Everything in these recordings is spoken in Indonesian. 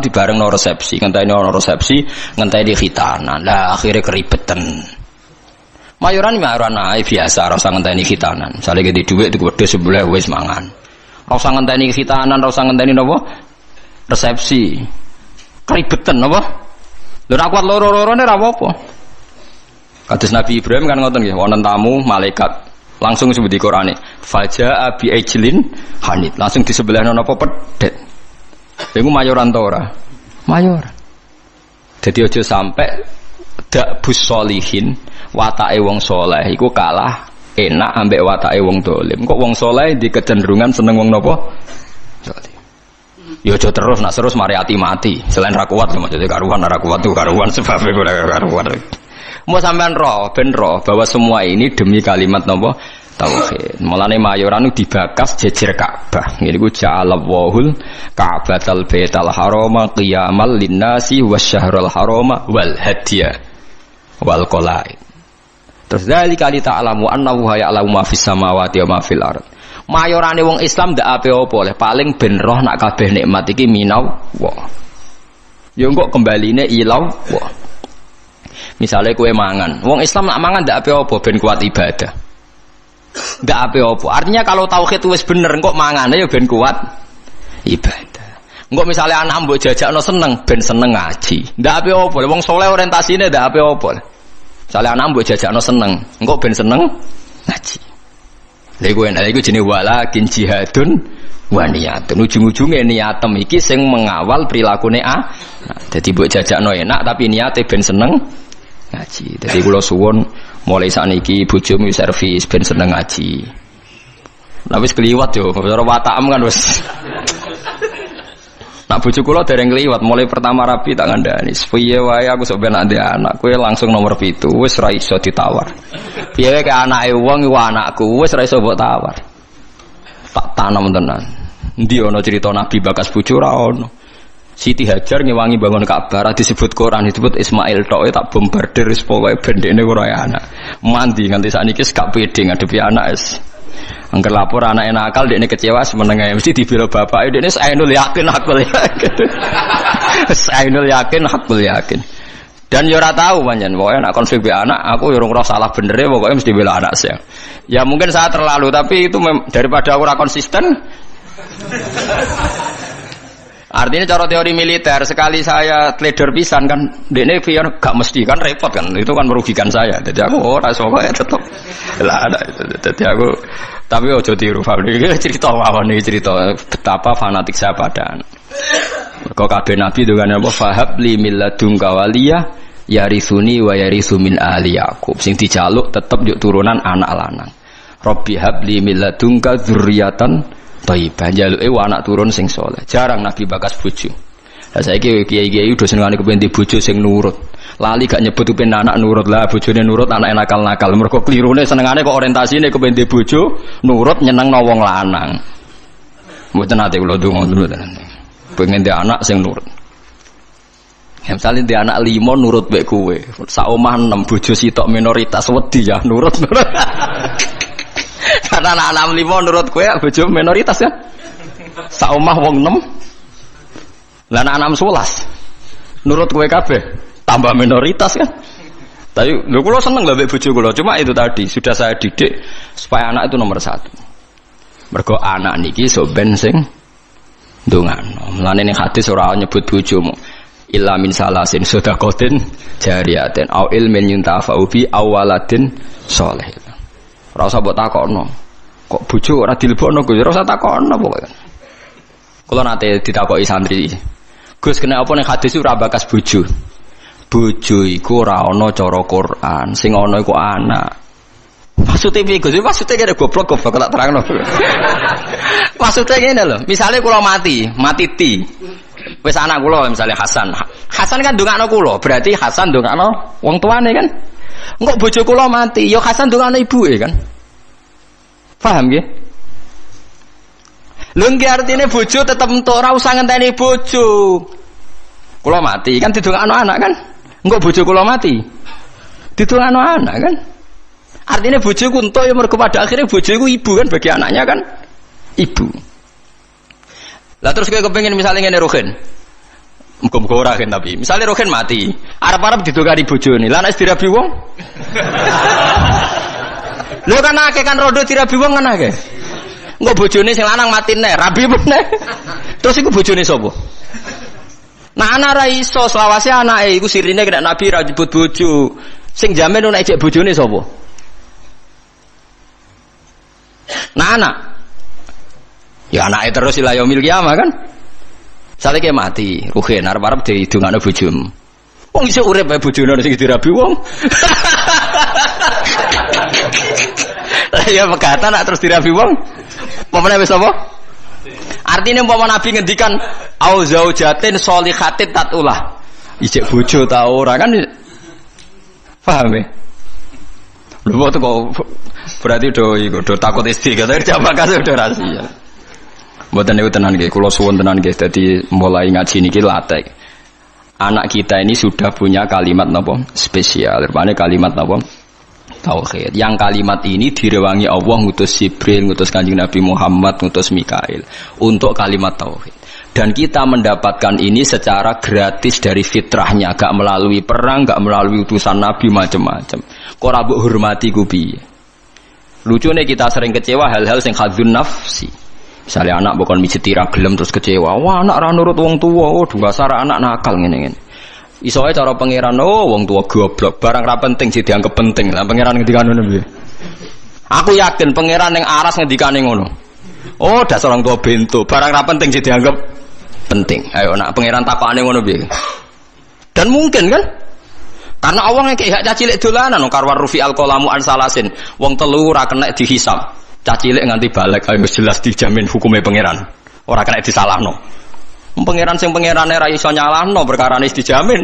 di bareng no resepsi, ngenteni khitanan. Lah akhirnya keribetan. Mayoran biasa, ora usah ngenteni khitanan. Misale gede dhuwit diku wedhus sebelah wis mangan. Ora usah ngenteni khitanan, ora usah ngenteni napa? Resepsi. Keribetan napa? Lho ora kuat loro-lorone ora apa-apa. Kados Nabi Ibrahim kan ngoten nggih, wonten tamu malaikat langsung disebut di Qur'ane faja'a bi ajlin hanid, langsung di sebelahna napa pedet. Iku mayoran ta ora? Mayoran. Dadi aja sampai dak bus solihin watake wong saleh iku kalah enak ambek watake wong dolim. Kok wong saleh di kecenderungan seneng wong napa? Dolim. Ya aja terus nak terus mari mati. Selain ra kuat maksudnya karuan ora kuat tuh karuan sebab iku ora karuan. Mau sampean ben roh bahwa semua ini demi kalimat napa tauhid. Mulane mayoran dibakas jejer Ka'bah. Ngene iku ja'alallahul Ka'batal Baital Harama qiyamal linnasi wasyahrul harama wal hadiya wal qalaid. Terus zalika li ta'lamu annahu ya'lamu ma fis samawati wa ma fil ard. Mayorane wong Islam ndak ape-ape oleh paling ben roh nak kabeh nikmat iki minallah. Ya engko kembaline ilallah. Misalnya kue mangan, wong Islam nak mangan ndak apa-apa ben kuat ibadah. Ndak apa-apa. Artinya kalau tauhid wis bener, kok mangane ya ben kuat ibadah. Engko misalnya anak mbok jajakno seneng, ben seneng ngaji. Ndak apa-apa. Wong saleh orientasine ndak apa-apa. Misalnya anak mbok jajakno seneng, engko ben seneng ngaji. Lha iku jenenge walakin jihadun wa niyatun. Ujung-ujunge niatem iki sing mengawal prilakune Nah, dadi mbok jajakno enak tapi niate ben seneng ngaji. Jadi kula suwun mulai sakniki bojomu servis ben seneng ngaji. Lah wis kliwat yo, cara watakam kan wis. Nak bojo kula dereng kliwat, mulai pertama rapi tak ngandani. Piye wae aku sok ben ndek anak, kowe langsung nomor 7, wis ra iso ditawar. Piye wae anake wong iku anakku, wis ra iso mbok tawar. Tak tanam tenan. Endi ana cerita Nabi bakas bojo ra ono. Siti Hajar ngewangi bangun Ka'bah disebut Quran disebut Ismail tok tak bombardir wis pokoke bendekne ora anak. Mandi nganti sakniki gak pede ngadepi anak wis. Angger lapor anake nakal dekne kecewa semenenge mesti dibela bapake dekne ainul yakin hakul yakin. Ainul yakin hakul yakin. Dan yo ora tahu pancen pokoke nek konflik be anak aku yo ora salah benere pokoke mesti bela anak saya. Ya mungkin saya terlalu tapi itu daripada aku ora konsisten. Artinya cara teori militer sekali saya trader pisan kan dekne pian gak mesti kan repot kan itu kan merugikan saya. Jadi aku ora iso kok tetep lah ada itu. Jadi aku tapi ojo tiru Fabri cerita mawon iki cerita betapa fanatik saya pada anak. Kok kabeh nabi dengan apa fahab li milladunka waliyah yarisuni wa yarisu min ahli Yaqub sing dijaluk tetep yuk turunan anak lanang. Rabbi habli milladunka dzurriatan thayyibah jaluke anak turun sing saleh. Jarang nabi bakas bojo. Lah saiki kiai-kiai udah senengane kepen di bojo sing nurut. Lali gak nyebut kepen anak nurut lah bojone nurut anak nakal-nakal. Mergo klirune senengane kok orientasine kepen di bojo nurut nyenengno wong lanang. Mboten ate kula ndonga dulu tenan. Pengen di anak sing nurut. Ya misalnya di anak 5 nurut mek kowe. Sak omah 6 bojo sitok minoritas wedi ya nurut. Karena anak 5 nurut kowe bojo minoritas kan. Sak omah wong 6. Lah anak 11 nurut kowe kabeh tambah minoritas kan. Tapi lho kula seneng lho mek bojo kula. Cuma itu tadi sudah saya didik supaya anak itu nomor 1. Mergo anak niki sok ben sing ndongano. Mulane ning hadis ora nyebut bojomu illa min salasin sedaqatin jariyatin au ilmin yuntafa'u bi awaladin sholih. Ora usah mbok takokno. Kok bojo ora dilebokno Gus? Ora usah takokno pokoke. Kula nate ditakoki santri. Gus kena apa ning hadis ora bakas bojo? Bojo iku ora ana cara Quran, sing ana iku anak. Maksudnya piye Gus? Maksudnya kene goblok tak terangno. Maksudnya ngene lho, misale kula mati ti. Wis anak kula misale Hasan. Hasan kan ndongakno kula, berarti Hasan ndongakno wong tuane kan? Engko bojo kula mati, ya Hasan ndongakno ibuke kan? Paham nggih? Lho nggih artine bojo tetep entuk ora usah ngenteni bojo. Kula mati kan didongakno anak kan? Engko bojo kula mati. Didongakno anak kan? Artinya bojoku entuk ya mergo pada akhirnya bojoku ibu kan bagi anaknya kan? Ibu. Lah terus kowe kepengin misalnya ngene Rohin. Hukum ora kan tapi. Misalnya rohen mati, arep-arep didokari bojone. Lah nek dirabi wong. Lho kan akeh kan rondo dirabi wong kan akeh. Engko bojone sing lanang mati nek, rabi meneh. Terus iku bojone sapa? Nah anak ra iso selawase anake iku sirine kena Nabi ra nyebut bojo. Sing jamin nek ejek bojone sapa? Nah anak. Ya anake terus ila yaumil qiyamah kan. Saiki mati, ruhen arep-arep didongakno bojomu. Wong iso urip bae bojone sing dirabi wong. Lah ya pegatan nak terus dirabi wong. Pemene wis apa? Artinya umpama Nabi ngendikan au zaujatin sholihatin tatulah. Ijek bojo ta ora kan? Paham ya? Lho kok berarti do takut istri kata jamaah kasih udah rahasia. Mboten niku tenan nggih, kula suwun tenan nggih. Dadi mulai ngaji niki latih. Anak kita ini sudah punya kalimat napa spesial. Rupane kalimat napa tauhid. Yang kalimat ini direwangi Allah ngutus Jibril, ngutus Kanjeng Nabi Muhammad, ngutus Mikail untuk kalimat tauhid. Dan kita mendapatkan ini secara gratis dari fitrahnya, gak melalui perang, gak melalui utusan Nabi macam-macam. Kok ora mbok hormati ku piye? Lucune kita sering kecewa hal-hal sing khadzun nafsi. Misalnya anak bukan mijeti ra gelem terus kecewa. Wah, anak ra nurut wong tua. Oh, dasar anak nakal ngene-ngene. Iso ae cara pangeran, oh wong tua goblok, barang ra penting sih dianggap penting. Lah pangeran ngendikane ngono piye? Aku yakin pangeran ning aras ngendikane ngono. Oh, dasar orang tua bento, barang ra penting sih dianggap penting. Ayo nak pangeran takokane ngono piye? Dan mungkin kan? Karena Allah ngekek hak cacilik dolanan karwar rufi alqalamu an salasin. Wong telu ra kena dihisab. Cacilik nganti balik ayo jelas dijamin hukumnya pangeran. Ora kena disalahno. Pangeran sing pangerane ra iso nyalahno perkarane dijamin.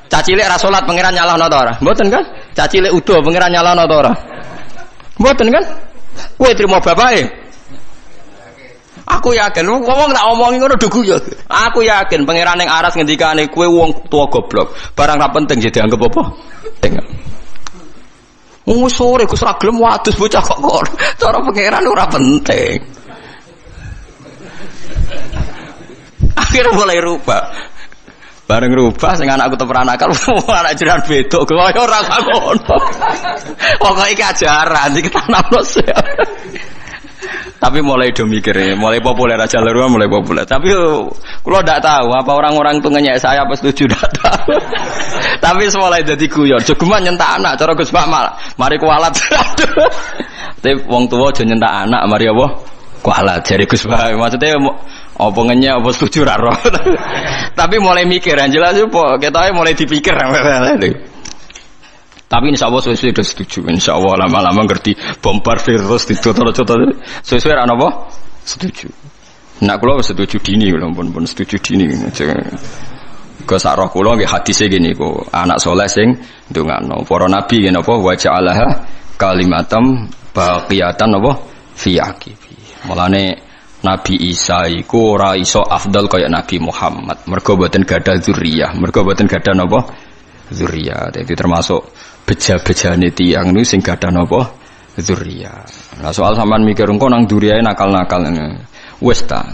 Cacilik ra salat pangeran nyalahno ta ora? Mboten kan? Cacilik udo pangeran nyalahno ta ora? Mboten kan? Kowe trimo bapake. Aku yakin wong tak omongi ngono dugu ya. Aku yakin pangeran ning aras ngendikane kowe wong tua goblok. Barang ra penting jadi dianggap apa? Tengok. Sore Gus ra gelem wadus bocah kok cara pangeran ora penting. Akhirnya mulai rubah. Bareng rubah sing anakku temeran akal anak jiran bedok kaya ora ngono. Pokoke iki ajaran iki tanamno. Tapi mulai do mikir, mulai populer aja Lerua mulai populer. Tapi kula ndak tahu apa orang-orang itu ngenyek saya apa setuju ndak tahu. Tapi mulai dadi guyon. Jogeman nyentak anak cara Gus Makmal. Mari kualat. Tapi wong tuwa aja nyentak anak, mari apa? Kualat jare Gus Pak. Maksudnya apa ngenyek apa setuju ra roh. Tapi mulai mikir, jelas apa ketoke mulai dipikir. Tapi insya Allah sesuai sudah setuju. Insya Allah lama-lama ngerti bombardir terus ditutur-tutur. Sesuai apa? Setuju. Nak kula setuju dini, pun setuju dini. Ke sarah kula nggih hadise gini kok anak saleh sing ndongakno. Para nabi ngene apa wa ja'alaha kalimatam baqiyatan apa fi aqibi. Mulane Nabi Isa iku ora iso afdal kaya Nabi Muhammad. Mergo boten gadah dzurriyyah, mergo boten gadah napa? Dzurriyyah. Dadi termasuk beja-bejane tiyang niku sing gadah napa? Dzurriyyah. Nah soal sampean mikir engko nang dzurriyahe nakal-nakal ngene. Wis ta.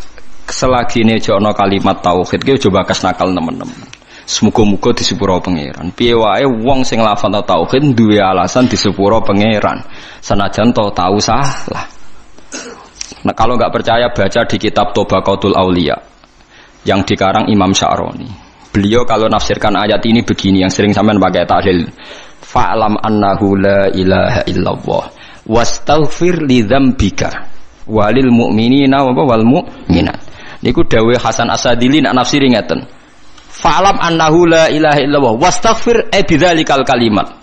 Selagine jono kalimat tauhid ki coba kas nakal temen-temen. Semoga-moga disepuro pangeran. Piye wae wong sing lafal tauhid duwe alasan disepuro pangeran. Senajan to tahu salah. Nah, kalau enggak percaya baca di kitab Tobaqatul Auliya yang dikarang Imam Sya'roni. Beliau kalau nafsirkan ayat ini begini yang sering sampean pakai tahlil. Fa'lam annahu la ilaha illallah wastaghfir li dzambika walil mu'minina wal mu'minat. Niku dawuh Hasan Asadili nak nafsiri ngeten. Fa'lam annahu la ilaha illallah wastaghfir bidzalikal kalimat.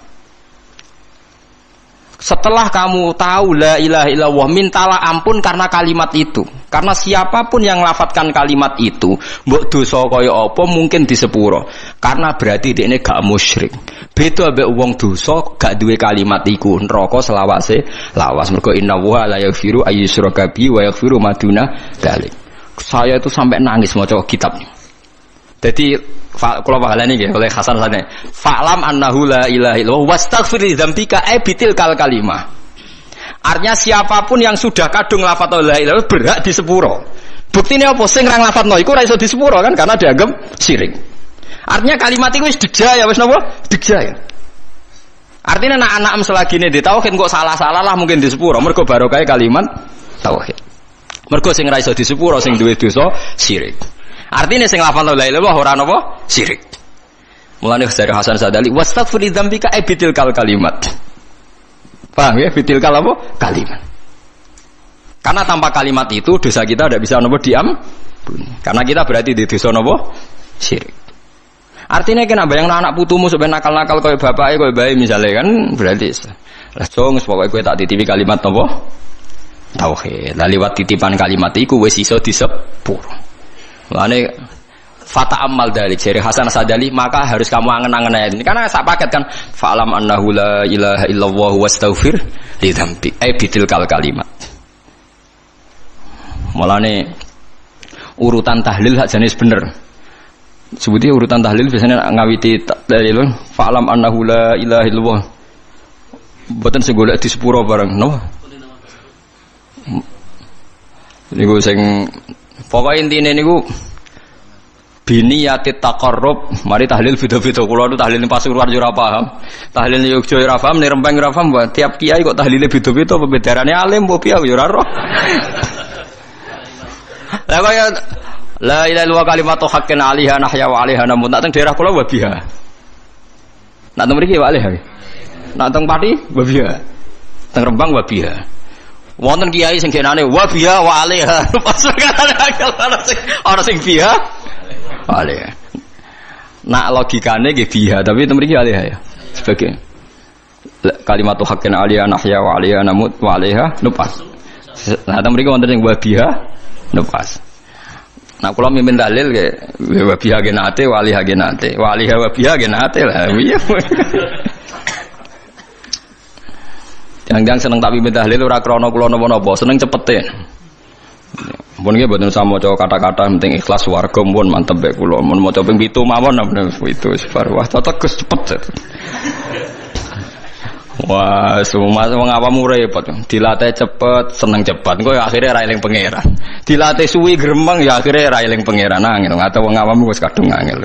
Setelah kamu tahu la ilaha illallah, mintalah ampun karena kalimat itu. Karena siapapun yang lafadzkan kalimat itu, mbok dosa kaya apa mungkin disepuro. Karena berarti dekne gak musyrik. Beda ambek wong dosa gak duwe kalimat iku, neraka selawase lawas. Mergo innallaha la yaghfiru ayyushraka bihi wa yaghfiru ma duna dzalik. Saya itu sampai nangis maca kitabnya. Jadi kula pahalane nggih oleh Hasan Sane. Fa'lam annahu la ilaha illallah wastaghfir li dzambika bitil kalimah. Artinya siapapun yang sudah kadung lafaz la ilaha berhak disepuro. Buktine apa sing ra nglafadzno iku ora iso disepuro kan karena dianggap syirik. Artinya kalimat iku wis degja ya wis napa? Degja ya. Artinya anak-anak selagine di tauhid kok salah-salah lah mungkin disepuro mergo barokah kalimat tauhid. Mergo sing ra iso disepuro sing duwe dosa syirik. Artinya sing lafal la ilaha illallah ora napa? Syirik. Mulane dari Hasan Sadali wastaghfir lidzambika bitil kalimat. Paham ya? Bitil apa? Kalimat. Karena tanpa kalimat itu dosa kita tidak bisa nopo diampuni. Karena kita berarti di dosa nopo syirik. Artinya kena bayang anak putumu sebenarnya nakal-nakal kau bapaknya kau bayi misalnya kan berarti lah cong pokoknya kau tak titipi kalimat nopo tauhid. Lah liwat titipan kalimat itu wis iso disepur. Mulane fata amal dalik dari Hasan Sadali maka harus kamu angen-angen ini karena sak paket kan fa'lam annahu la ilaha illallah wastaghfir lidzambik bitil kalimat. Mulane urutan tahlil hak jenis bener. Sebutnya urutan tahlil biasanya ngawiti dalil fa'lam annahu la ilaha illallah. Mboten sing golek di sepuro bareng, no. Niku sing pokoke intine niku biniyati taqarrub, mari tahlil beda-beda. Kula nu tahlil Pasuruan yo ora paham. Tahlil Yogya ora paham, nek Rembang ora paham, tiap kiai kok tahlile beda-beda, pembedarane alim opo piye yo ora roh. Lah kaya la ilaha illallah kalimatu haqqin 'alaiha nahya wa 'alaiha namut. Nak teng daerah kula wabiha. Nak teng mriki wa 'alaiha. Nak teng Pati wabiha. Teng Rembang wabiha. Wonten kiai sing genane wabiha wa 'alaiha. Ora sing biha 'alaiha. Nak logikane nggih biha, tapi teng mriki 'alaiha ya. Sebagai kalimatu haqqin 'alaiha nahya wa 'alaiha namut wa 'alaiha nupas. Nah teng mriki wonten sing wabiha lepas. Nah kalau mimpin dalil ke wabiha genate waliha genate waliha wabiha genate lah. Iya. Jangan seneng tak mimpin dalil ora krana kula napa-napa, seneng cepete. Mun nggih mboten usah maca kata-kata penting ikhlas warga mun mantep bae kula. Mun maca ping 7 mawon itu sebar wah tetes cepet. Wah, semua wong awam repot. Dilatih cepet, seneng cepet. Engko ya akhire ra eling pangeran. Dilatih suwi gremeng ya akhire ra eling pangeran angel. Atau wong awam wis kadung angel.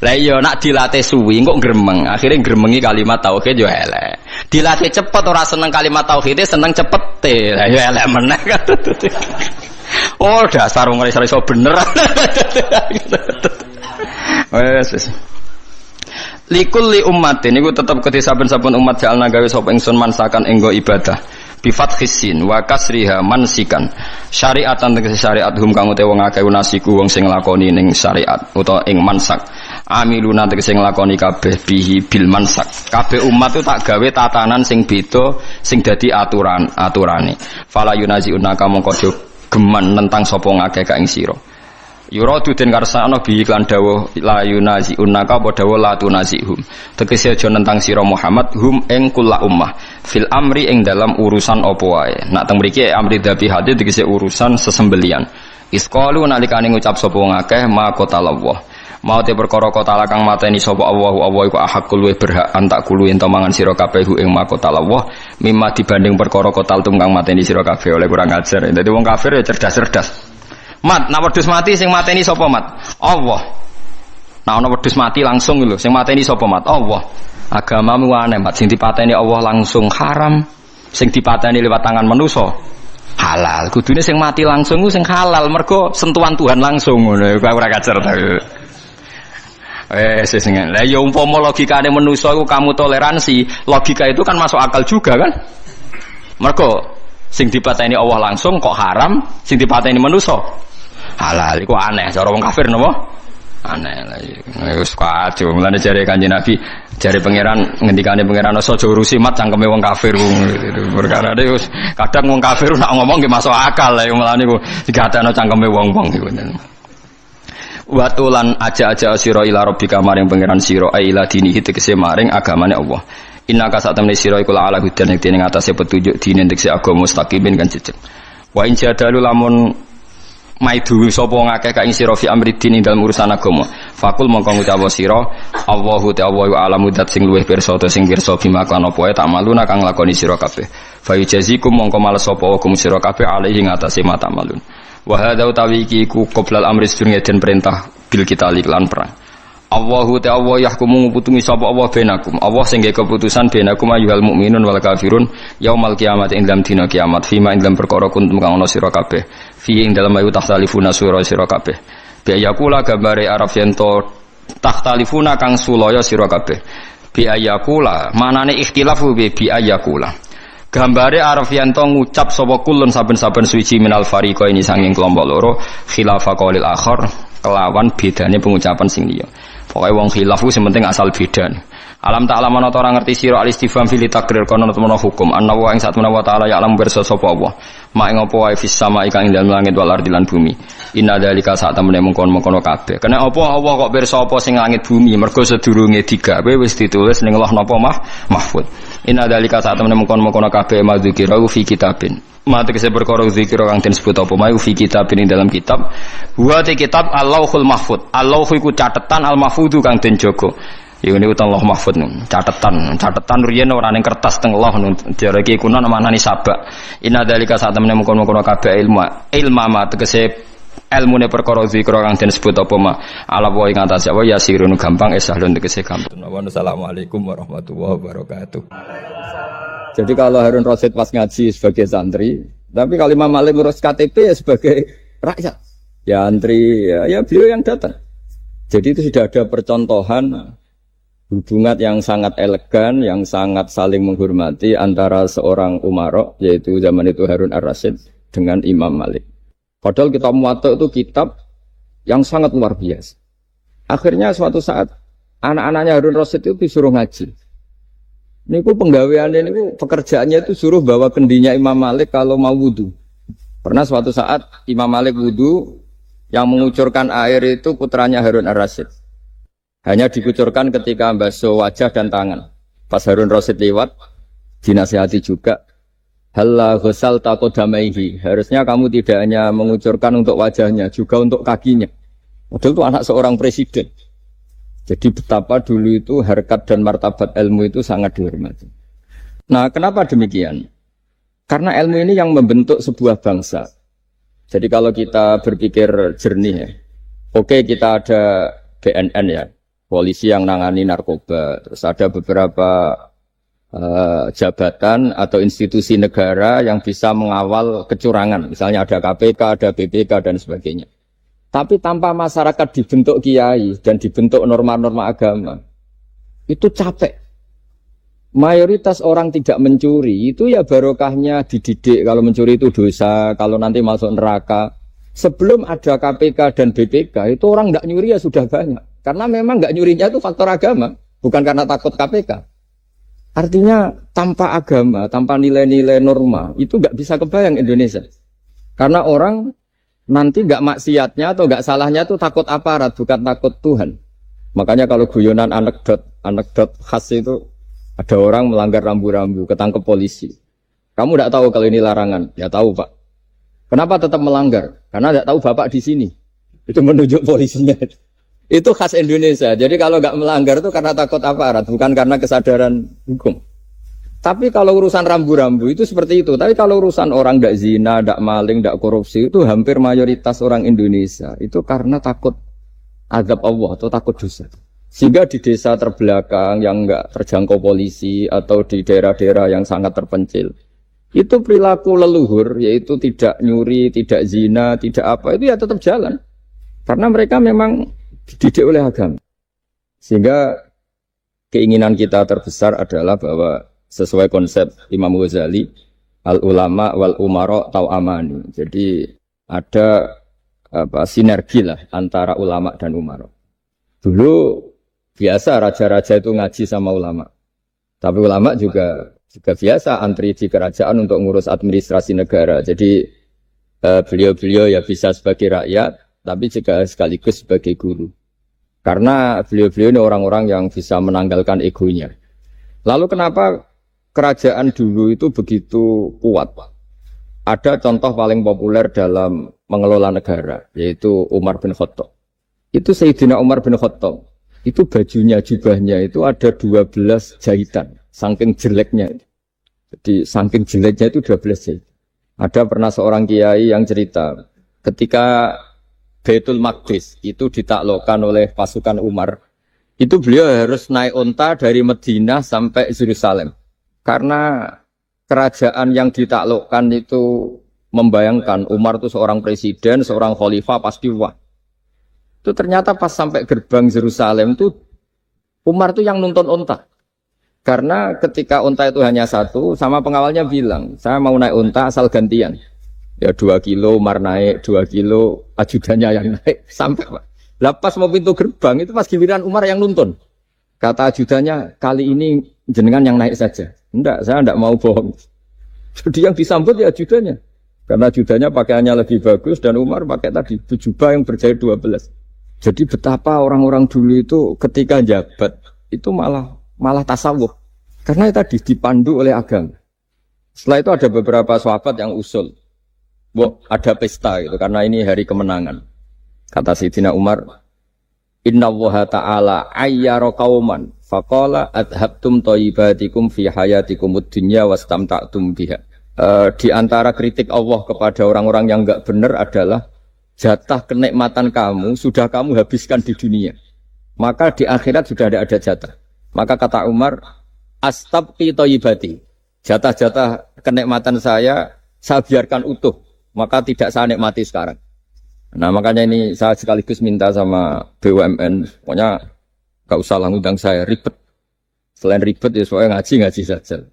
Lah iya nak dilatih suwi kok gremeng, akhire gremengi kalimat tauhid yo elek. Dilatih cepet ora seneng kalimat tauhid, seneng cepete. Lah yo elek meneh. Oh, dasar wong iso bener. Wes. Likulli ummatin niku tetep kedhe saben-saben umat jalna gawe sapa ingsun mansakan enggo ibadah bi fathis sin wa kasriha mansikan syariatan tegese syariat hum kang utawa wong akeh nasiku wong sing nglakoni ning syariat utawa ing mansak amiluna tegese nglakoni kabeh bihi bil mansak kabeh umat itu tak gawe tatanan sing beda sing dadi aturane fala yunaziuna mongko geman nentang sapa ngakeh ka ing sira yuradu den karsana bi iklan dawuh la yunazi unaka apa dawuh la tunazihum tegese aja nentang sira Muhammad hum ing kula ummah fil amri ing dalam urusan apa wae nak teng mriki amri dabi hadis tegese urusan sesembelian isqalu nalikane ngucap sapa wong akeh ma qatallah mau te perkara kota kang mateni sapa Allah iku ahakul we berhak antak kulu ento mangan sira kabeh ing ma qatallah mimma dibanding perkara kotal kang mateni sira kabeh oleh kurang ajar dadi wong kafir ya cerdas-cerdas. Mat, nak wedhus mati sing mateni sapa mat? Allah. Nah ana wedhus mati langsung lho, sing mateni sapa mat? Allah. Agamamu aneh mat, sing dipateni Allah langsung haram, sing dipateni lewat tangan manusa halal. Kudune sing mati langsung ku sing halal, mergo sentuhan Tuhan langsung ngono. Kok ora kacer ta. Sing lah ya umpama logikane manusa iku kamu toleransi, logika itu kan masuk akal juga kan? Mergo sing dipateni Allah langsung kok haram, sing dipateni manusa halal. Iku aneh cara wong kafir napa? Aneh lah. Wis kacau. Mulane jare Kanjeng Nabi, jare pangeran ngendikane pangeran aja urusi mat cangkeme wong kafir. Perkara iki wis kadang wong kafir nak ngomong nggih masuk akal lah. Mulane iku digateno cangkeme wong-wong iku. Watulan aja-aja sira ila rabbika maring pangeran sira ila dinihi tegese maring agamane Allah. Innaka satamne sira iku ala hudan ing atase petunjuk dine tegese agama mustaqimin kan jejeg. Wa in jadalu lamun maidu sapa ngakeh ka ing sira fi amridin ing dalem urusan agama fakul mongko ngucap sira Allahu ta'ala alamu dat sing luwih pirsa ta sing pirsa bima kan apa tak maluna kang lakoni sira kabeh fa yujazikum mongko males sapa wa kum sira kabeh alaihi ngatasi mata malun wa hadza utawi iki ku qoblal amri sedurunge den perintah bil kita lan perang Allahu ta'ala yahkumu nguputumi sapa Allah benakum Allah sing gawe keputusan benakum ayyuhal mukminun wal kafirun yaumal kiamat ing dalam dina kiamat fima ing dalam perkara kuntum kang ana sira kabeh fi ing dalam ayu takhtalifuna sira kabeh bi ayakula gambare araf yen to takhtalifuna kang sulaya sira kabeh bi ayakula manane ikhtilafu bi ayakula gambare araf yen to ngucap sapa kulun saben-saben suci minal fariqa ini sanging kelompok loro khilafa qaulil akhar kelawan bedane pengucapan sing liya pokoknya wong khilaf ku sementing asal beda. Alam ta'ala mana ta ora ngerti sira al-istifham fil takrir kono temono hukum anna wa ing sat menawa ta'ala ya alam pirsa sapa Allah. Mak ing apa wae fis sama ing dalem langit wal ardi lan bumi. Inna dzalika sak temene mengkon-mengkono kabeh. Kene apa Allah kok pirsa apa sing langit bumi mergo sedurunge digawe wis ditulis ning Allah napa mahfud. Inna dzalika sak temene mengkon-mengkono kabeh madzikira fi kitabin. Mate kese perkara zikir kang den sebut apa mayu fi kitab ini dalam kitab wa te kitab Allahul Mahfud Allah iku catetan al mahfudu kang den jaga iku niku Allah Mahfud catetan riyen ora ning kertas teng Allah jare iki kuna manani sabak inna dalika sak temene mungkon-mungkon kabeh ilma ma tegese ilmune perkara zikir kang den sebut apa ma ala wa ing atas apa ya sirun gampang esahlun tegese gampang assalamualaikum warahmatullahi wabarakatuh. Jadi kalau Harun Rasid pas ngaji sebagai santri, tapi kalau Imam Malik ngurus KTP ya sebagai rakyat, ya antri, ya beliau yang datang. Jadi itu sudah ada percontohan hubungan yang sangat elegan, yang sangat saling menghormati antara seorang umara, yaitu zaman itu Harun Ar-Rasyid dengan Imam Malik. Padahal kitab Muwatta itu kitab yang sangat luar biasa. Akhirnya suatu saat anak-anaknya Harun Rasyid itu disuruh ngaji. Niku penggaweannya niku pekerjaannya itu suruh bawa kendinya Imam Malik kalau mau wudu. Pernah suatu saat Imam Malik wudu yang mengucurkan air itu putranya Harun Ar-Rasyid. Hanya dikucurkan ketika basuh wajah dan tangan. Pas Harun Rasyid lewat dinasihati juga. Halla ghusal taqaddamaihi. Harusnya kamu tidak hanya mengucurkan untuk wajahnya, juga untuk kakinya. Padahal itu anak seorang presiden. Jadi betapa dulu itu harkat dan martabat ilmu itu sangat dihormati. Nah, kenapa demikian? Karena ilmu ini yang membentuk sebuah bangsa. Jadi kalau kita berpikir jernih ya, oke kita ada BNN ya, polisi yang nangani narkoba, terus ada beberapa jabatan atau institusi negara yang bisa mengawal kecurangan, misalnya ada KPK, ada BPK dan sebagainya. Tapi tanpa masyarakat dibentuk kiai dan dibentuk norma-norma agama, itu capek. Mayoritas orang tidak mencuri, itu ya barokahnya dididik kalau mencuri itu dosa, kalau nanti masuk neraka. Sebelum ada KPK dan BPK, itu orang tidak nyuri ya sudah banyak. Karena memang tidak nyurinya itu faktor agama, bukan karena takut KPK. Artinya tanpa agama, tanpa nilai-nilai norma, itu nggak bisa kebayang Indonesia. Karena orang nanti nggak maksiatnya atau nggak salahnya itu takut aparat, bukan takut Tuhan. Makanya kalau guyonan anekdot khas itu ada orang melanggar rambu-rambu, ketangkep polisi. Kamu tidak tahu kalau ini larangan? Ya tahu Pak. Kenapa tetap melanggar? Karena tidak tahu Bapak di sini. Itu menunjuk polisinya. Itu khas Indonesia. Jadi kalau nggak melanggar itu karena takut aparat, bukan karena kesadaran hukum. Tapi kalau urusan rambu-rambu itu seperti itu. Tapi kalau urusan orang tidak zina, tidak maling, tidak korupsi, itu hampir mayoritas orang Indonesia. Itu karena takut azab Allah atau takut dosa. Sehingga di desa terbelakang yang enggak terjangkau polisi atau di daerah-daerah yang sangat terpencil, itu perilaku leluhur, yaitu tidak nyuri, tidak zina, tidak apa, itu ya tetap jalan. Karena mereka memang dididik oleh agama. Sehingga keinginan kita terbesar adalah bahwa sesuai konsep Imam Ghazali, al-ulama wal umara tau'amani. Jadi ada sinergi lah antara ulama dan umara. Dulu biasa raja-raja itu ngaji sama ulama. Tapi ulama juga biasa antri di kerajaan untuk ngurus administrasi negara. Jadi beliau-beliau ya bisa sebagai rakyat, tapi juga sekaligus sebagai guru. Karena beliau-beliau ini orang-orang yang bisa menanggalkan egonya. Lalu kenapa kerajaan dulu itu begitu kuat? Ada contoh paling populer dalam mengelola negara, yaitu Umar bin Khattab. Itu Sayyidina Umar bin Khattab. Itu bajunya, jubahnya itu ada 12 jahitan, saking jeleknya. Jadi saking jeleknya itu 12 jahitan. Ada pernah seorang kiai yang cerita, ketika Baitul Maqdis itu ditaklukkan oleh pasukan Umar, itu beliau harus naik unta dari Madinah sampai Yerusalem. Karena kerajaan yang ditaklukkan itu membayangkan Umar itu seorang presiden, seorang khalifah pasti wah. Itu ternyata pas sampai gerbang Yerusalem itu Umar itu yang nuntun unta. Karena ketika unta itu hanya satu, sama pengawalnya bilang, saya mau naik unta asal gantian. Ya 2 kilo Umar naik, 2 kilo ajudannya yang naik. Sampai Pak. Lepas mau pintu gerbang itu pas giliran Umar yang nuntun. Kata ajudannya, kali ini jenengan yang naik saja. Enggak, saya enggak mau bohong. Jadi yang disambut ya ajudannya. Karena ajudannya pakaiannya lebih bagus dan Umar pakai tadi jubah yang berjahit 12. Jadi betapa orang-orang dulu itu ketika jabat itu malah tasawuf. Karena tadi dipandu oleh agama. Setelah itu ada beberapa sahabat yang usul. Ada pesta gitu karena ini hari kemenangan. Kata Sayyidina Umar, Inna Allaha ta'ala ayyara qauman faqala adhabtum thayyibatikum fi hayatikumud dunya wastamta'tum biha. Di antara kritik Allah kepada orang-orang yang enggak benar adalah jatah kenikmatan kamu sudah kamu habiskan di dunia. Maka di akhirat sudah tidak ada jatah. Maka kata Umar, astabqi thayyibati. Jatah-jatah kenikmatan saya biarkan utuh. Maka tidak saya nikmati sekarang. Nah makanya ini saya sekaligus minta sama BUMN, pokoknya gak usah lah ngundang saya, ribet. Selain ribet ya soalnya ngaji saja.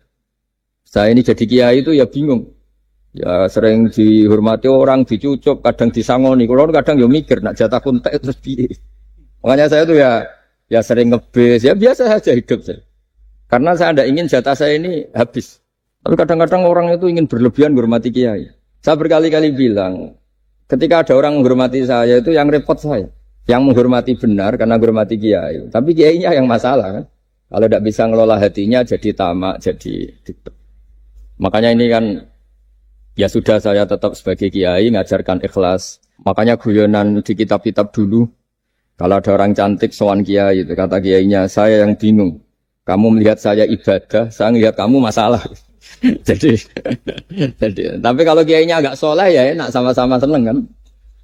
Saya ini jadi kiai itu ya bingung. Ya sering dihormati orang, dicucuk, kadang disangoni. Kalau kadang ya mikir, nak jatah kuntek terus piye. Makanya saya tuh ya sering ngebes, ya biasa saja hidup saya. Karena saya tidak ingin jatah saya ini habis. Tapi kadang-kadang orang itu ingin berlebihan menghormati kiai. Saya berkali-kali bilang, ketika ada orang menghormati saya itu yang repot saya. Yang menghormati benar karena menghormati kiai. Tapi kiainya yang masalah kan. Kalau tidak bisa ngelola hatinya jadi tamak, jadi ribet. Makanya ini kan ya sudah saya tetap sebagai kiai ngajarkan ikhlas. Makanya guyonan di kitab-kitab dulu kalau ada orang cantik sowan kiai itu kata kiainya, saya yang bingung. Kamu melihat saya ibadah, saya melihat kamu masalah. jadi tapi kalau kiainya agak soleh ya enak sama-sama seneng kan.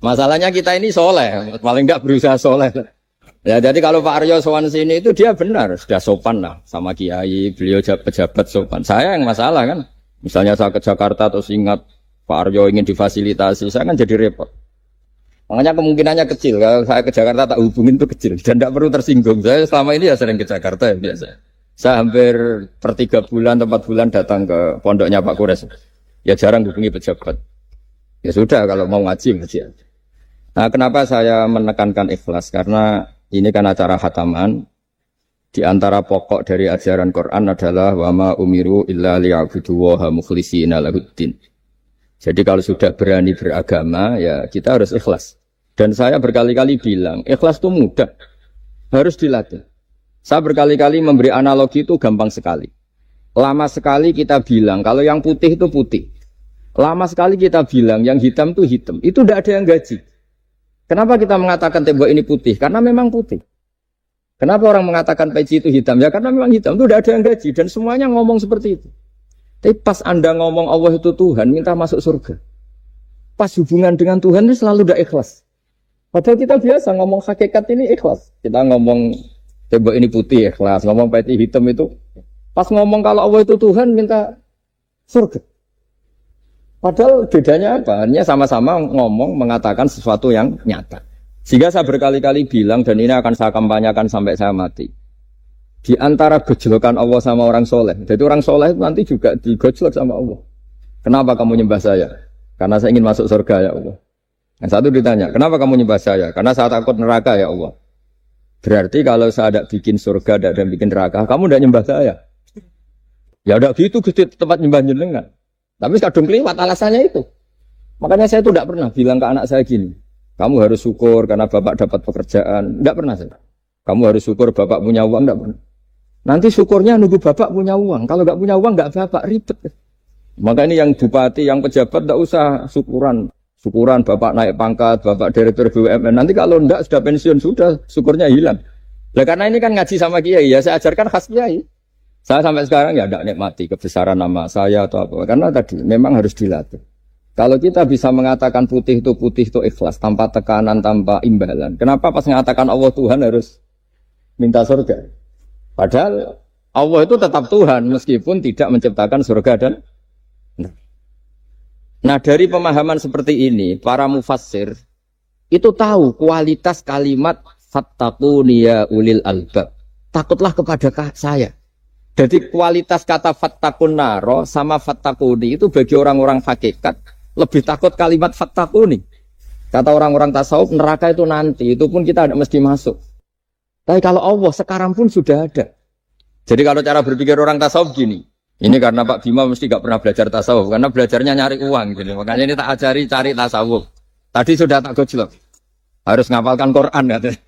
Masalahnya kita ini soleh, paling enggak berusaha soleh. Ya jadi kalau Pak Aryo sowan sini itu dia benar sudah sopan lah sama kiai, beliau pejabat sopan. Saya yang masalah kan. Misalnya saya ke Jakarta terus ingat Pak Aryo ingin difasilitasi, saya kan jadi repot. Makanya kemungkinannya kecil, kalau saya ke Jakarta tak hubungin itu kecil dan tidak perlu tersinggung. Saya selama ini ya sering ke Jakarta ya biasa. Saya hampir per 3 bulan, 4 bulan datang ke pondoknya Pak Kures. Ya jarang hubungi pejabat. Ya sudah kalau mau ngaji. Nah kenapa saya menekankan ikhlas? Karena ini kan acara khataman. Di antara pokok dari ajaran Quran adalah wa ma umiru illa liya'budullaha mukhlishina lahuddin. Jadi kalau sudah berani beragama ya kita harus ikhlas. Dan saya berkali-kali bilang ikhlas itu mudah. Harus dilatih. Saya berkali-kali memberi analogi itu gampang sekali. Lama sekali kita bilang kalau yang putih itu putih. Lama sekali kita bilang yang hitam itu hitam. Itu tidak ada yang gaji. Kenapa kita mengatakan tembok ini putih? Karena memang putih. Kenapa orang mengatakan peci itu hitam? Ya karena memang hitam itu tidak ada yang gaji dan semuanya ngomong seperti itu. Tapi pas Anda ngomong Allah itu Tuhan, minta masuk surga. Pas hubungan dengan Tuhan itu selalu tidak ikhlas. Padahal kita biasa ngomong hakikat ini ikhlas. Kita ngomong tembok ini putih ikhlas, ngomong peci hitam itu. Pas ngomong kalau Allah itu Tuhan, minta surga. Padahal bedanya apa? Hanya sama-sama ngomong mengatakan sesuatu yang nyata. Sehingga saya berkali-kali bilang dan ini akan saya kampanyakan sampai saya mati. Di antara gejolokan Allah sama orang soleh. Jadi orang soleh itu nanti juga digojlok sama Allah. Kenapa kamu nyembah saya? Karena saya ingin masuk surga ya Allah. Yang satu ditanya, kenapa kamu nyembah saya? Karena saya takut neraka ya Allah. Berarti kalau saya tidak bikin surga, tidak bikin neraka, kamu tidak nyembah saya. Ya udah gitu Gusti tempat nyembah jenengan. Tapi kadung keliwat alasannya itu. Makanya saya itu tidak pernah bilang ke anak saya gini. Kamu harus syukur karena bapak dapat pekerjaan. Tidak pernah saya. Kamu harus syukur bapak punya uang. Tidak pernah. Nanti syukurnya nunggu bapak punya uang. Kalau nggak punya uang nggak bapak ribet. Maka ini yang bupati, yang pejabat tidak usah syukuran. Syukuran bapak naik pangkat, bapak direktur BUMN. Nanti kalau enggak sudah pensiun, sudah syukurnya hilang. Nah, karena ini kan ngaji sama kiai, ya saya ajarkan khas kiai. Saya sampai sekarang ya tidak nikmati kebesaran nama saya atau apa. Karena tadi memang harus dilatih. Kalau kita bisa mengatakan putih itu ikhlas, tanpa tekanan, tanpa imbalan. Kenapa pas mengatakan Allah Tuhan harus minta surga? Padahal Allah itu tetap Tuhan meskipun tidak menciptakan surga dan nah dari pemahaman seperti ini para mufassir itu tahu kualitas kalimat fattaquni ya ulil albab. Takutlah kepada saya. Jadi kualitas kata fattaqun naro sama fattaquni itu bagi orang-orang hakikat lebih takut kalimat fattaquni. Kata orang-orang tasawuf neraka itu nanti, itu pun kita tidak mesti masuk. Tapi kalau Allah sekarang pun sudah ada. Jadi kalau cara berpikir orang tasawuf gini, ini karena Pak Bima mesti gak pernah belajar tasawuf, karena belajarnya nyari uang. Gitu. Makanya ini tak ajari cari tasawuf. Tadi sudah tak gojlok. Harus ngapalkan Quran. Katanya.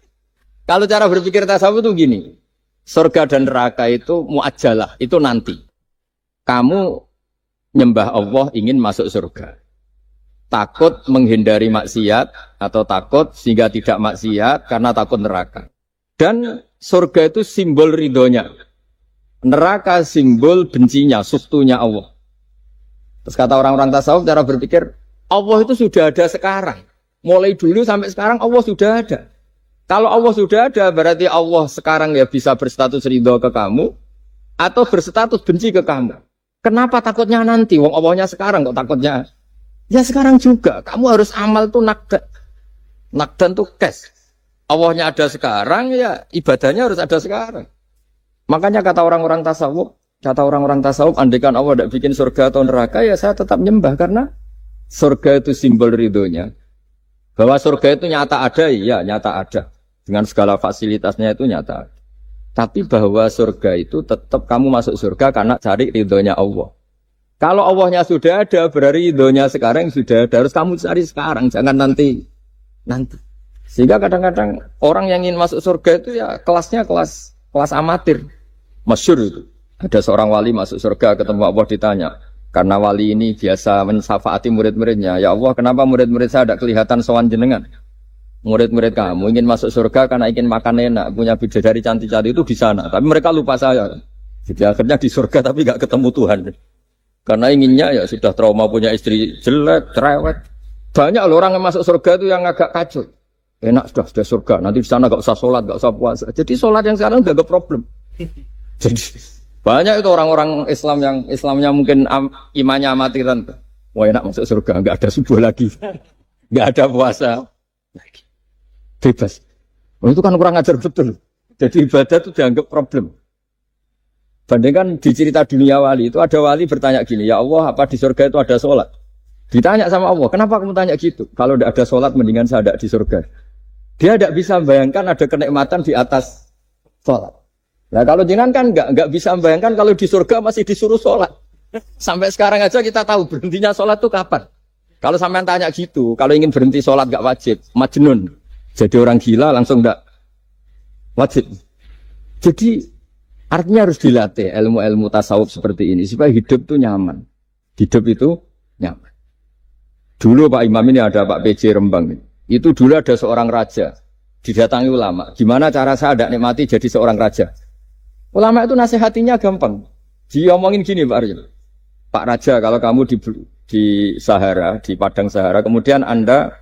Kalau cara berpikir tasawuf itu gini, surga dan neraka itu muajjalah, itu nanti. Kamu nyembah Allah ingin masuk surga. Takut menghindari maksiat atau takut sehingga tidak maksiat karena takut neraka. Dan surga itu simbol ridhonya. Neraka simbol bencinya, suktunya Allah. Terus kata orang-orang tasawuf cara berpikir, Allah itu sudah ada sekarang. Mulai dulu sampai sekarang Allah sudah ada. Kalau Allah sudah ada, berarti Allah sekarang ya bisa berstatus ridho ke kamu, atau berstatus benci ke kamu. Kenapa takutnya nanti? Wong Allahnya sekarang kok takutnya? Ya sekarang juga. Kamu harus amal tuh nakdan. Nakdan tuh cash. Allahnya ada sekarang, ya ibadahnya harus ada sekarang. Makanya kata orang-orang tasawuf, andaikan Allah tidak bikin surga atau neraka, ya saya tetap nyembah karena surga itu simbol ridhonya. Bahwa surga itu nyata ada, ya nyata ada. Dengan segala fasilitasnya itu nyata ada. Tapi bahwa surga itu tetap kamu masuk surga karena cari ridhonya Allah. Kalau Allahnya sudah ada, berarti ridhonya sekarang sudah ada. Harus kamu cari sekarang, jangan nanti. Sehingga kadang-kadang orang yang ingin masuk surga itu ya kelasnya kelas amatir. Masyhur itu. Ada seorang wali masuk surga ketemu Allah ditanya. Karena wali ini biasa mensafaati murid-muridnya. Ya Allah, kenapa murid-murid saya tidak kelihatan sowan jenengan? Murid-murid kamu ingin masuk surga karena ingin makan enak, punya bidadari cantik-cantik itu di sana. Tapi mereka lupa saya. Jadi akhirnya di surga tapi nggak ketemu Tuhan. Karena inginnya ya sudah trauma punya istri jelek, cerewet. Banyak loh orang yang masuk surga itu yang agak kacau. Enak sudah surga. Nanti di sana nggak usah sholat, nggak usah puasa. Jadi sholat yang sekarang nggak ada problem. Jadi banyak itu orang-orang Islam yang Islamnya mungkin imannya amatiran. Wah enak masuk surga, nggak ada subuh lagi, nggak ada puasa, bebas. Oh, itu kan kurang ajar betul. Jadi ibadah itu dianggap problem. Bandingkan di cerita dunia wali itu ada wali bertanya gini, ya Allah apa di surga itu ada sholat? Ditanya sama Allah, kenapa kamu tanya gitu? Kalau tidak ada sholat mendingan saya tidak di surga. Dia tidak bisa membayangkan ada kenikmatan di atas sholat. Nah kalau jenengan kan nggak bisa membayangkan kalau di surga masih disuruh sholat. Sampai sekarang aja kita tahu berhentinya sholat itu kapan. Kalau sampean tanya gitu, kalau ingin berhenti sholat nggak wajib, majnun. Jadi orang gila langsung nggak wajib. Jadi artinya harus dilatih ilmu-ilmu tasawuf seperti ini supaya hidup itu nyaman. Hidup itu nyaman. Dulu Pak Imam ini ada Pak PJ Rembang. Itu dulu ada seorang raja didatangi ulama. Gimana cara saya tidak nikmati jadi seorang raja? Ulama itu nasihatinya gampang. Dia omongin gini Pak Arya. Pak Raja, kalau kamu di Sahara, di padang Sahara, kemudian Anda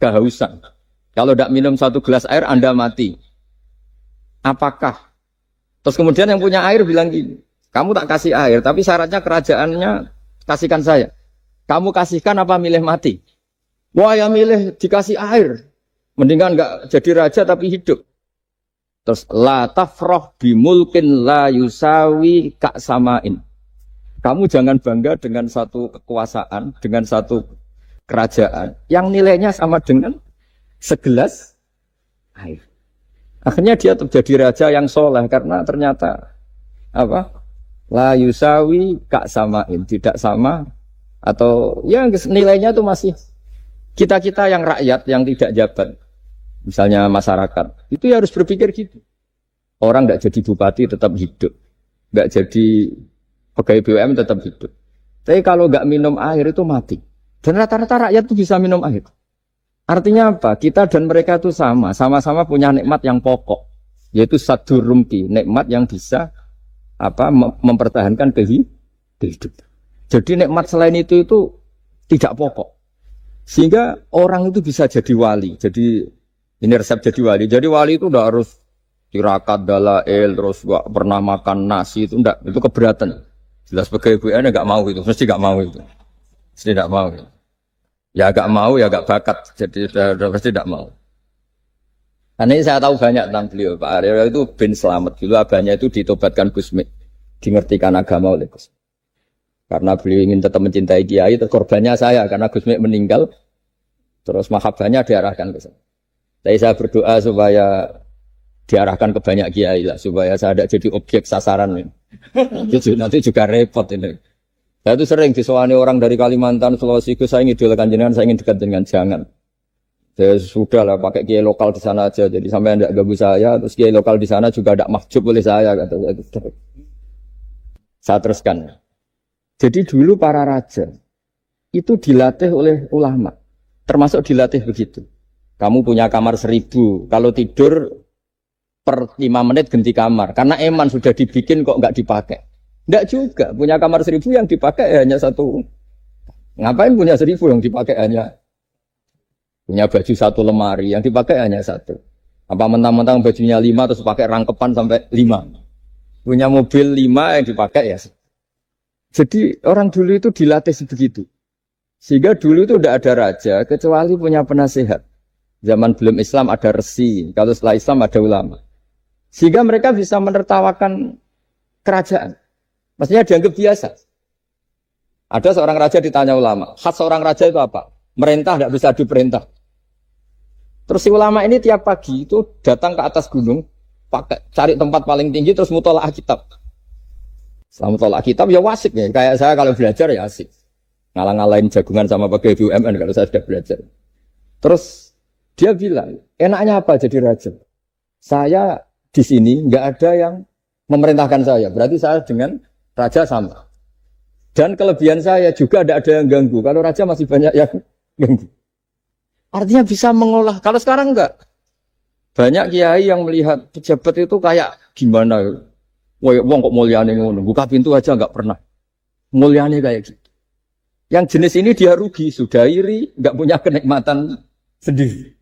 kehausan. Kalau tidak minum satu gelas air, Anda mati. Apakah? Terus kemudian yang punya air bilang gini, kamu tak kasih air, tapi syaratnya kerajaannya kasihkan saya. Kamu kasihkan apa milih mati? Wah ya milih dikasih air. Mendingan nggak jadi raja tapi hidup. Terus la tafrah bimulkin la yusawi kak samain. Kamu jangan bangga dengan satu kekuasaan, dengan satu kerajaan yang nilainya sama dengan segelas air. Akhirnya dia terjadi raja yang soleh karena ternyata apa? La yusawi kak samain, tidak sama atau ya nilainya itu masih kita-kita yang rakyat yang tidak jabat. Misalnya masyarakat, itu ya harus berpikir gitu. Orang tidak jadi bupati tetap hidup, tidak jadi pegawai BUMN tetap hidup. Tapi kalau nggak minum air itu mati. Dan rata-rata rakyat itu bisa minum air. Artinya apa? Kita dan mereka itu sama-sama punya nikmat yang pokok, yaitu sadur rumki, nikmat yang bisa mempertahankan kehidupan. Jadi nikmat selain itu tidak pokok. Sehingga orang itu bisa jadi wali. Jadi ini resep jadi wali. Jadi wali itu udah harus tirakat dalail, terus gak pernah makan nasi, itu enggak, itu keberatan. Jelas sebagai ibu anda enggak mau itu, mesti enggak mau itu. Mesti enggak mau. Ya enggak mau, ya enggak bakat. Jadi sudah pasti enggak mau. Karena ini saya tahu banyak tentang beliau. Pak Aryo itu bin selamat. Dulu abahnya itu ditobatkan Gusmi. Dingertikan agama oleh Gusmi. Karena beliau ingin tetap mencintai Kiai, korbannya saya. Karena Gusmi meninggal, terus mahabbahnya diarahkan ke saya. Tapi saya berdoa supaya diarahkan ke banyak kiai lah, supaya saya tidak jadi objek sasaran. Nanti juga repot ini. Saya itu sering disewani orang dari Kalimantan, Sulawesi, saya ingin idolakan jenengan, saya ingin dekat dengan jangan. Saya sudah lah pakai kiai lokal di sana aja, jadi sampai tidak ganggu saya, terus kiai lokal di sana juga tidak mahjub oleh saya. Kata saya. Saya teruskan. Jadi dulu para raja itu dilatih oleh ulama, termasuk dilatih begitu. Kamu punya kamar 1000, kalau tidur per 5 menit ganti kamar. Karena eman sudah dibikin kok nggak dipakai. Nggak juga, punya kamar 1000 yang dipakai hanya 1. Ngapain punya 1000 yang dipakai hanya? Punya baju 1 lemari, yang dipakai hanya 1. Apa mentang-mentang bajunya 5 terus pakai rangkepan sampai 5. Punya mobil 5 yang dipakai ya. Jadi orang dulu itu dilatih sebegitu. Sehingga dulu itu tidak ada raja kecuali punya penasehat. Zaman belum Islam ada resi, kalau setelah Islam ada ulama. Sehingga mereka bisa menertawakan kerajaan. Maksudnya dianggap biasa. Ada seorang raja ditanya ulama, khas seorang raja itu apa? Merintah tidak bisa diperintah. Terus si ulama ini tiap pagi itu datang ke atas gunung, cari tempat paling tinggi terus mutolaah kitab. Setelah mutolaah kitab ya wasik ya. Kayak saya kalau belajar ya asik. Ngalang-ngalain jagungan sama pegawai BUMN kalau saya sudah belajar. Terus dia bilang, enaknya apa jadi raja? Saya di sini nggak ada yang memerintahkan saya. Berarti saya dengan raja sama. Dan kelebihan saya juga tidak ada yang ganggu. Kalau raja masih banyak yang ganggu. Artinya bisa mengolah. Kalau sekarang enggak. Banyak kiai yang melihat pejabat itu kayak gimana. Wong kok mulyane ngono. Buka pintu aja nggak pernah. Mulyane kayak gitu. Yang jenis ini dia rugi. Sudah iri. Nggak punya kenikmatan sendiri.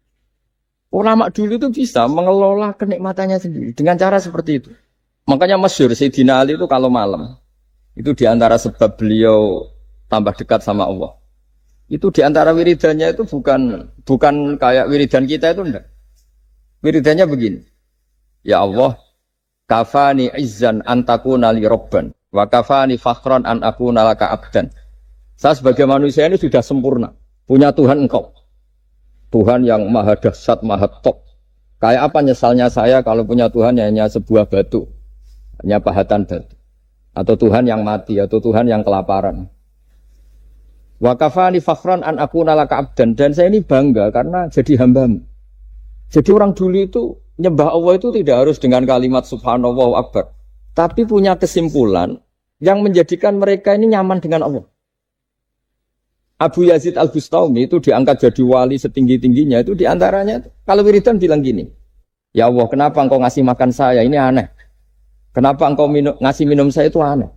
Ulama dulu itu bisa mengelola kenikmatannya sendiri dengan cara seperti itu. Makanya masyhur Sayyidina Ali itu kalau malam itu diantara sebab beliau tambah dekat sama Allah. Itu diantara wiridannya itu bukan kayak wiridan kita itu enggak. Wiridannya begini. Ya Allah, kafani izzan an takuna li rabban wa kafani fakhran an akuna laka abdan. Saya sebagai manusia ini sudah sempurna, punya Tuhan engkau. Tuhan yang maha dahsyat, maha top. Kayak apa nyesalnya saya kalau punya Tuhan hanya sebuah batu, hanya pahatan batu. Atau Tuhan yang mati, atau Tuhan yang kelaparan. Wa kafani fakhran an akuna laka abdan. Dan saya ini bangga karena jadi hambamu. Jadi orang dulu itu nyembah Allah itu tidak harus dengan kalimat subhanallah akbar. Tapi punya kesimpulan yang menjadikan mereka ini nyaman dengan Allah. Abu Yazid Al-Bustami itu diangkat jadi wali setinggi-tingginya itu diantaranya kalau wiridan bilang gini, ya Allah kenapa engkau ngasih makan saya, ini aneh. Kenapa engkau ngasih minum saya itu aneh.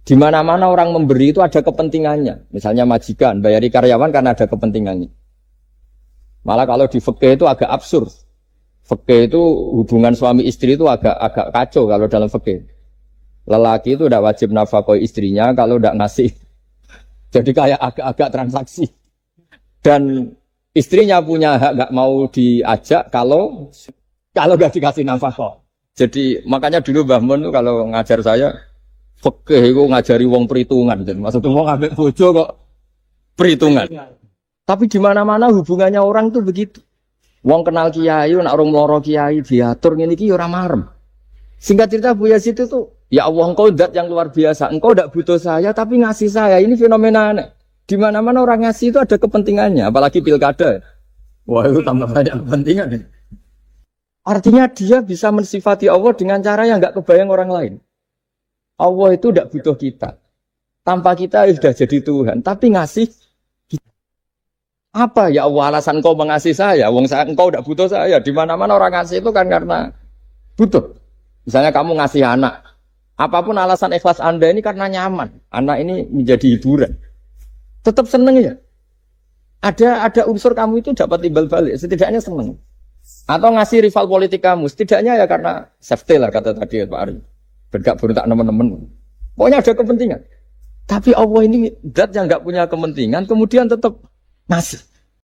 Di mana-mana orang memberi itu ada kepentingannya. Misalnya majikan, bayari karyawan karena ada kepentingannya. Malah kalau di fikih itu agak absurd. Fikih itu hubungan suami istri itu agak kacau kalau dalam fikih. Lelaki itu tidak wajib nafkahi istrinya kalau tidak ngasih. Jadi kayak agak-agak transaksi. Dan istrinya punya hak nggak mau diajak kalau nggak dikasih nafkah. Jadi makanya dulu Mbah Mun tuh kalau ngajar saya fikih itu ngajari wong perhitungan. Dan maksudnya wong ambek bojo kok perhitungan. Tapi di mana-mana hubungannya orang tuh begitu. Wong kenal kiai, nak orang mloro kiai diatur ngene iki ora marem. Singkat cerita Bu Yazid itu tuh, ya Allah engkau zat yang luar biasa. Engkau tidak butuh saya tapi ngasih saya. Ini fenomena aneh. Di mana-mana orang ngasih itu ada kepentingannya, apalagi pilkada. Wah, itu tambah banyak kepentingan. Artinya dia bisa mensifati Allah dengan cara yang enggak kebayang orang lain. Allah itu tidak butuh kita. Tanpa kita sudah jadi Tuhan, tapi ngasih kita. Apa ya Allah alasan kau mengasihi saya? Wong saya engkau tidak butuh saya. Di mana-mana orang ngasih itu kan karena butuh. Misalnya kamu ngasih anak, apapun alasan ikhlas Anda ini karena nyaman. Anak ini menjadi hiburan. Tetap seneng ya. Ada unsur kamu itu dapat timbal balik, setidaknya seneng. Atau ngasih rival politik kamu, setidaknya ya karena safety lah kata tadi Pak Ari. Bergak berontak teman-teman. Pokoknya ada kepentingan. Tapi Allah ini zat yang nggak punya kepentingan, kemudian tetap ngasih.